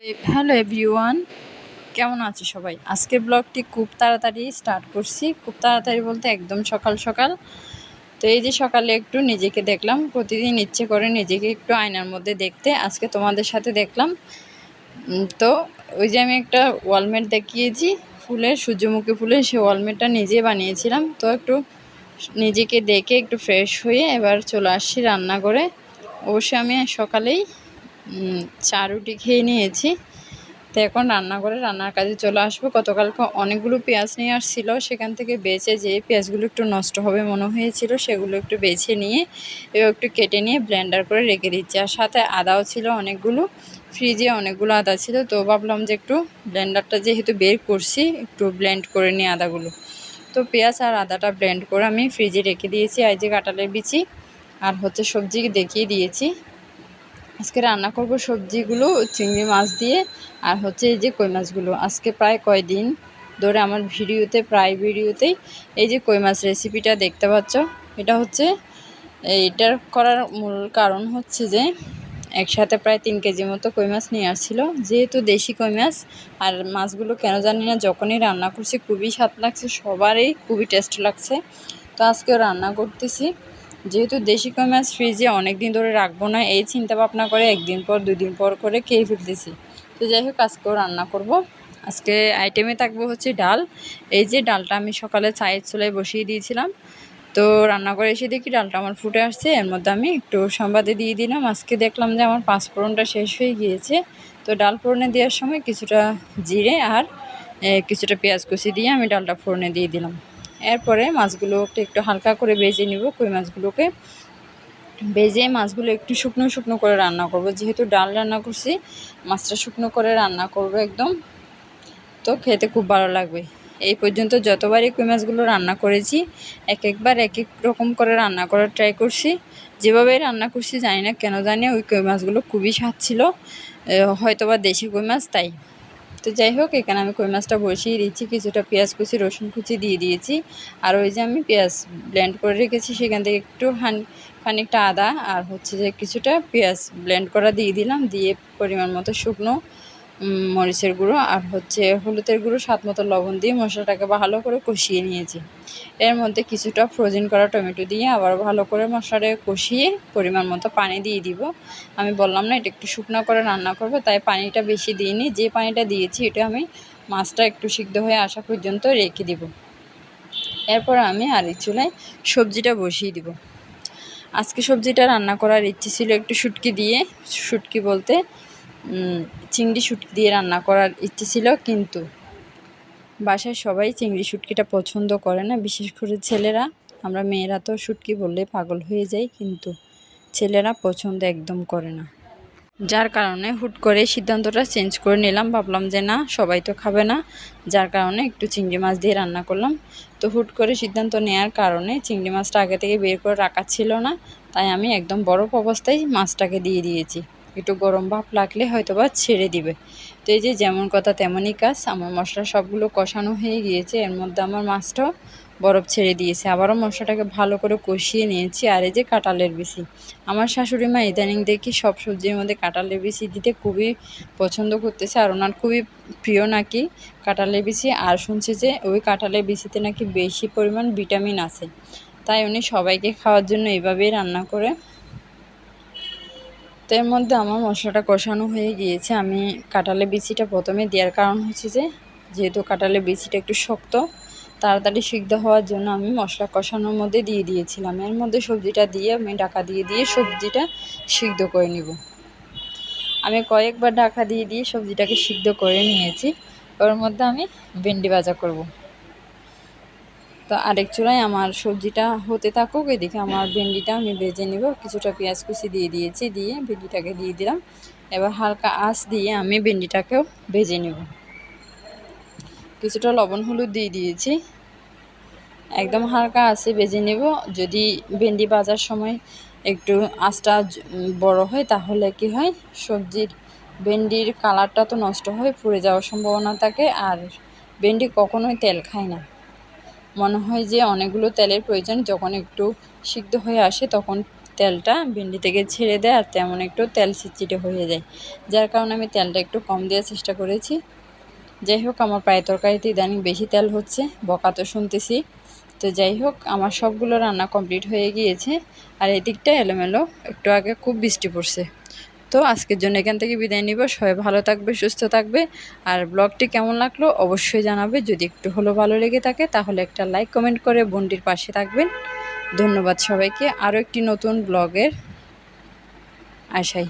Hello everyone, কেমন আছো সবাই? আজকের ব্লগটি খুব তাড়াতাড়ি স্টার্ট করছি, খুব তাড়াতাড়ি বলতে একদম সকাল সকাল। তো এই যে সকালে একটু নিজেকে দেখলাম, প্রতিদিন ইচ্ছে করে নিজেকে একটু আয়নার মধ্যে দেখতে। আজকে তোমাদের সাথে দেখলাম। তো ওই যে আমি একটা ওয়ালমেট দেখিয়েছি ফুলের, সূর্যমুখী ফুলের, সেই ওয়ালমেটটা নিজে বানিয়েছিলাম। তো একটু নিজেকে দেখে একটু ফ্রেশ হয়ে এবার চলে আসছি রান্নাঘরে। অবশ্যই আমি সকালেই চা রুটি খেয়ে নিয়েছি। তো এখন রান্নার কাজে চলে আসবো। গতকালকে অনেকগুলো পেঁয়াজ নিয়ে আসছিলো, সেখান থেকে বেছে যে পেঁয়াজগুলো একটু নষ্ট হবে মনে হয়েছিল সেগুলো একটু বেছে নিয়ে এবার একটু কেটে নিয়ে ব্লেন্ডার করে রেখে দিচ্ছি। আর সাথে আদাও ছিল অনেকগুলো, ফ্রিজে অনেকগুলো আদা ছিল। তো ভাবলাম যে একটু ব্লেন্ডারটা যেহেতু বের করছি একটু ব্লেন্ড করে নিই আদাগুলো। তো পেঁয়াজ আর আদাটা ব্লেন্ড করে আমি ফ্রিজে রেখে দিয়েছি। এই যে কাঁঠালের বিচি আর সবজি দেখিয়ে দিয়েছি। আজকে রান্না করব সবজিগুলো চিংড়ি মাছ দিয়ে আর এই যে কই মাছগুলো। আজকে প্রায় কয়দিন ধরে আমার প্রায় ভিডিওতেই এই যে কই মাছ রেসিপিটা দেখতে পাচ্ছ। এটা এটার করার মূল কারণ যে একসাথে প্রায় 3 কেজি মতো কই মাছ নিয়ে আসছিলো, যেহেতু দেশি কই মাছ। আর মাছগুলো কেন জানি না যখনই রান্না করছি খুবই স্বাদ লাগছে, সবারই খুবই টেস্ট লাগছে। তো আজকেও রান্না করতেছি। যেহেতু দেশি কই মাছ ফ্রিজে অনেক দিন ধরে রাখবো না, এই চিন্তা ভাবনা করে 1 দিন পর 2 দিন পর করে খেয়ে ফেলতেছি। তো যাই হোক, আজকেও রান্না করব। আজকে আইটেমে থাকবো ডাল। এই যে ডালটা আমি সকালে চায়ের চুলায় বসিয়ে দিয়েছিলাম। তো রান্না করে এসে দেখি ডালটা আমার ফুটে আসছে, এর মধ্যে আমি একটু সম্বাদে দিয়ে দিলাম। আজকে দেখলাম যে আমার 5 ফোড়নটা শেষ হয়ে গিয়েছে। তো ডাল ফোড়নে দেওয়ার সময় কিছুটা জিরে আর কিছুটা পেঁয়াজ কুচি দিয়ে আমি ডালটা ফোড়নে দিয়ে দিলাম। এরপরে মাছগুলোকে একটু হালকা করে ভেজে নিব। কই মাছগুলোকে ভেজে মাছগুলো একটু শুকনো শুকনো করে রান্না করব, যেহেতু ডাল রান্না করছি মাছটা শুকনো করে রান্না করব একদম। তো খেতে খুব ভালো লাগবে। এই পর্যন্ত যতবারই কই মাছগুলো রান্না করেছি একবার এক এক রকম করে রান্না করার ট্রাই করছি। যেভাবে রান্না করছি জানি না কেন জানি ওই কই মাছগুলো খুবই স্বাদ ছিল, হয়তোবা দেশি কই মাছ তাই। তো যাই হোক, এখানে আমি কই মাছটা বসিয়ে দিচ্ছি, কিছুটা পেঁয়াজ কুচি রসুন কুচি দিয়ে দিয়েছি। আর ওই যে আমি পেঁয়াজ ব্লেন্ড করে রেখেছি সেখান থেকে একটু খানিকটা আদা আর যে কিছুটা পেঁয়াজ ব্লেন্ড করা দিয়ে দিলাম। দিয়ে পরিমাণ মতো শুকনো মরিচের গুঁড়ো আর হলুদের গুঁড়ো, স্বাদ মতো লবণ দিয়ে মশলাটাকে ভালো করে কষিয়ে নিয়েছি। এর মধ্যে কিছুটা ফ্রোজেন করা টমেটো দিয়ে আবার ভালো করে মশলাটাকে কষিয়ে পরিমাণ মতো পানি দিয়ে দিব। আমি বললাম না এটা একটু শুকনো করে রান্না করবো, তাই পানিটা বেশি দিইনি। যে পানিটা দিয়েছি এটা আমি মাছটা একটু সিদ্ধ হয়ে আসা পর্যন্ত রেখে দিব। এরপর আমি আরেক চুলায় সবজিটা বসিয়ে দিব। আজকে সবজিটা রান্না করার ইচ্ছে ছিল একটু শুটকি বলতে চিংড়ি শুটকি দিয়ে রান্না করার ইচ্ছে ছিল, কিন্তু বাসায় সবাই চিংড়ি শুটকিটা পছন্দ করে না, বিশেষ করে ছেলেরা। আমরা মেয়েরা তো শুটকি বললে পাগল হয়ে যাই, কিন্তু ছেলেরা পছন্দ একদম করে না। যার কারণে হুট করে সিদ্ধান্তটা চেঞ্জ করে নিলাম। ভাবলাম যে না, সবাই তো খাবে না, যার কারণে একটু চিংড়ি মাছ দিয়ে রান্না করলাম। তো হুট করে সিদ্ধান্ত নেওয়ার কারণে চিংড়ি মাছটা আগে থেকে বের করে রাখা ছিল না, তাই আমি একদম বরফ অবস্থায় মাছটাকে দিয়ে দিয়েছি। একটু গরম ভাপ লাগলে হয়তোবা ছেড়ে দিবে। তো এই যে যেমন কথা তেমনই কাজ, আমার মশলা সবগুলো কষানো হয়ে গিয়েছে, এর মধ্যে আমার মাছটাও বরফ ছেড়ে দিয়েছে। আবারও মশলাটাকে ভালো করে কষিয়ে নিয়েছি। আর এই যে কাঁঠালের বিচি, আমার শাশুড়ি মা ইদানিং দেখি সব সবজির মধ্যে কাঁঠালের বিচি দিতে খুবই পছন্দ করতেছে, আর ওনার খুবই প্রিয় নাকি কাঁঠালের বিচি। আর শুনছি যে ওই কাঁঠালের বিচিতে নাকি বেশি পরিমাণ ভিটামিন আছে, তাই উনি সবাইকে খাওয়ার জন্য এইভাবেই রান্না করে। তো এর মধ্যে আমার মশলাটা কষানো হয়ে গিয়েছে। আমি কাঁঠালের বিচিটা প্রথমে দেওয়ার কারণ যেহেতু কাঁঠালের বিচিটা একটু শক্ত, তাড়াতাড়ি সিদ্ধ হওয়ার জন্য আমি মশলা কষানোর মধ্যে দিয়ে দিয়েছিলাম। এর মধ্যে সবজিটা দিয়ে আমি ঢাকা দিয়ে সবজিটা সিদ্ধ করে নিব। আমি কয়েকবার ঢাকা দিয়ে সবজিটাকে সিদ্ধ করে নিয়েছি। ওর মধ্যে আমি ভেন্ডি ভাজা করব। তো আরেক চুলায় আমার সবজিটা হতে থাকুক, এদিকে আমার ভেন্ডিটা আমি ভেজে নিব। কিছুটা পেঁয়াজ কুচি দিয়ে দিয়েছি, দিয়ে ভেন্ডিটাকে দিয়ে দিলাম। এবার হালকা আঁচ দিয়ে আমি ভেন্ডিটাকেও ভেজে নেব। কিছুটা লবণ হলুদ দিয়ে দিয়েছি, একদম হালকা আঁচে ভেজে নেব। যদি ভেন্ডি ভাজার সময় একটু আঁচটা বড় হয় তাহলে কি হয়, ভেন্ডির কালারটা তো নষ্ট হয়, পুড়ে যাওয়ার সম্ভাবনা থাকে। আর ভেন্ডি কখনোই তেল খায় না, মনে হয় যে অনেকগুলো তেলের প্রয়োজন। যখন একটু সিদ্ধ হয়ে আসে তখন তেলটা ভেন্ডি থেকে ছেড়ে দেয় আর তেমন একটু তেল চিটচিটে হয়ে যায়, যার কারণে আমি তেলটা একটু কম দেওয়ার চেষ্টা করেছি। যাই হোক, আমার প্রায় তরকারিতে ইদানিং বেশি তেল হচ্ছে, বকা তো শুনতেছি। তো যাই হোক, আমার সবগুলো রান্না কমপ্লিট হয়ে গিয়েছে। আর এদিকটা এলোমেলো, একটু আগে খুব বৃষ্টি পড়ছে। তো আজকের জন্য এখান থেকে বিদায় নিব। সবাই ভালো থাকবে, সুস্থ থাকবে। আর ব্লগটি কেমন লাগলো অবশ্যই জানাবে। যদি একটু হলেও ভালো লেগে থাকে তাহলে একটা লাইক কমেন্ট করে বোনটির পাশে থাকবেন। ধন্যবাদ সবাইকে। আরও একটি নতুন ব্লগের আশায়।